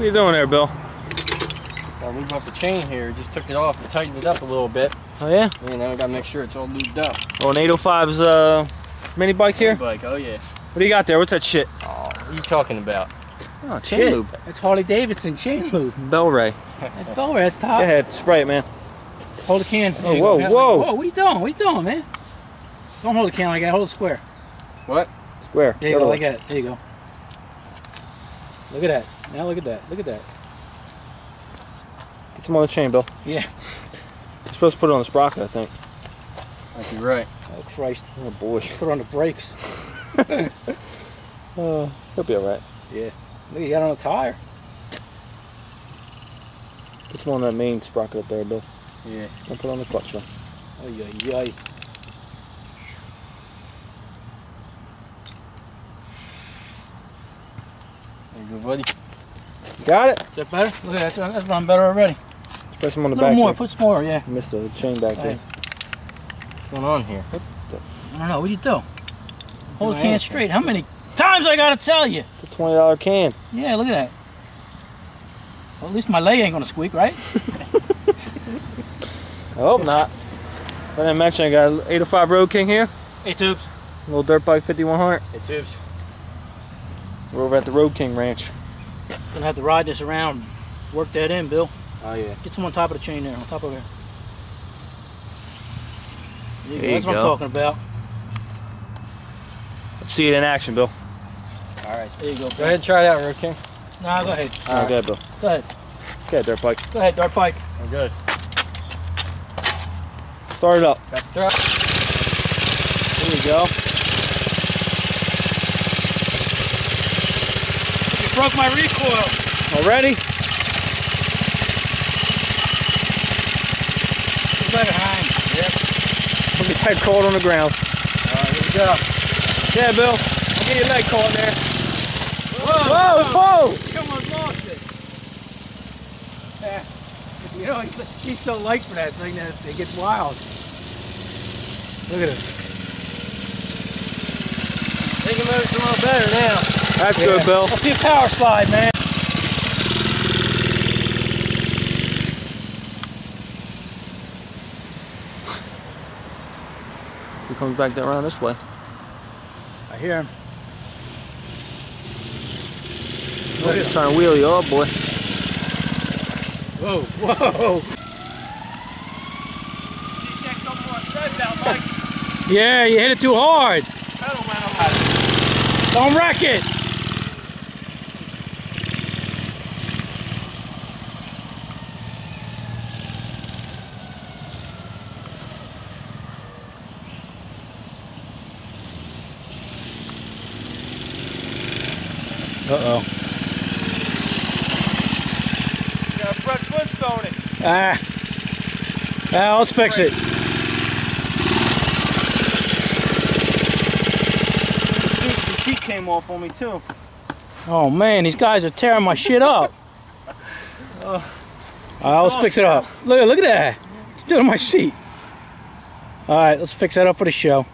are you doing there, Bill? I'll lube up the chain here. Just took it off and tightened it up a little bit. Oh yeah? And now I gotta make sure it's all lubed up. Oh, an 805's mini bike here? Minibike, oh yeah. What do you got there? What's that shit? Oh, what are you talking about? Oh, chain Shit. lube. It's Harley Davidson chain lube. Bel-Ray. That's Bel-Ray, that's top. Go ahead, spray it, man. Hold the can. Oh, whoa, whoa. Whoa, what are you doing? What are you doing, man? Don't hold the can like that. Hold it square. What? Square. There you go, like that. There you go. Look at that. Now look at that. Look at that. Get some on the chain, Bill. Yeah. You're supposed to put it on the sprocket, I think. Might be right. Oh, Christ. Oh, boy. Put it on the brakes. He'll be alright. Yeah. Look, you got it on a tire. Put some on that main sprocket up there, Bill. Yeah. Don't put it on the clutch, though. Ay, ay, ay. There you go, buddy. Got it? Is that better? Look at that. That's running better already. Spray some on the A little back more. here. Put some more, yeah. Missed the chain back there. What's going on here? I don't know. What do you do? Hold the can straight. How many times I gotta tell you? It's a $20 can. Yeah, look at that. Well, at least my leg ain't gonna squeak, right? I hope not. I didn't mention I got an 805 Road King here. Hey, Tubes. Little dirt bike 5100. Hey, Tubes. We're over at the Road King Ranch. Gonna have to ride this around, work that in, Bill. Oh, yeah. Get some on top of the chain there, on top of here. There That's you what I'm go. talking about. Let's see it in action, Bill. Alright, there you go. Go ahead and try it out, Road King. Nah, go ahead. All right, go ahead, Bill. Go ahead. Go ahead, dirt bike. Go ahead, Dart Pike. Oh, good. Start it up. Got the throttle. There you go. You broke my recoil. Already? Better hang. Yep. Let me head cold on the ground. Alright, here we go. Yeah, Bill. I'll get your leg caught in there. Whoa! Whoa! You almost lost it. Yeah. You know, he's so light for that thing that it gets wild. Look at it. I think it moves a little better now. That's good, Bill. Let's see a power slide, man. He comes back around this way. I hear him. Look at him trying to wheel you up, boy. Whoa, whoa. Yeah, you hit it too hard. Don't wreck it. Uh-oh. You got a front Flintstone it. Ah, let's fix it. The seat came off on me, too. Oh man, these guys are tearing my shit up. Let's fix it up. Look at that. It's doing my seat. All right, let's fix that up for the show.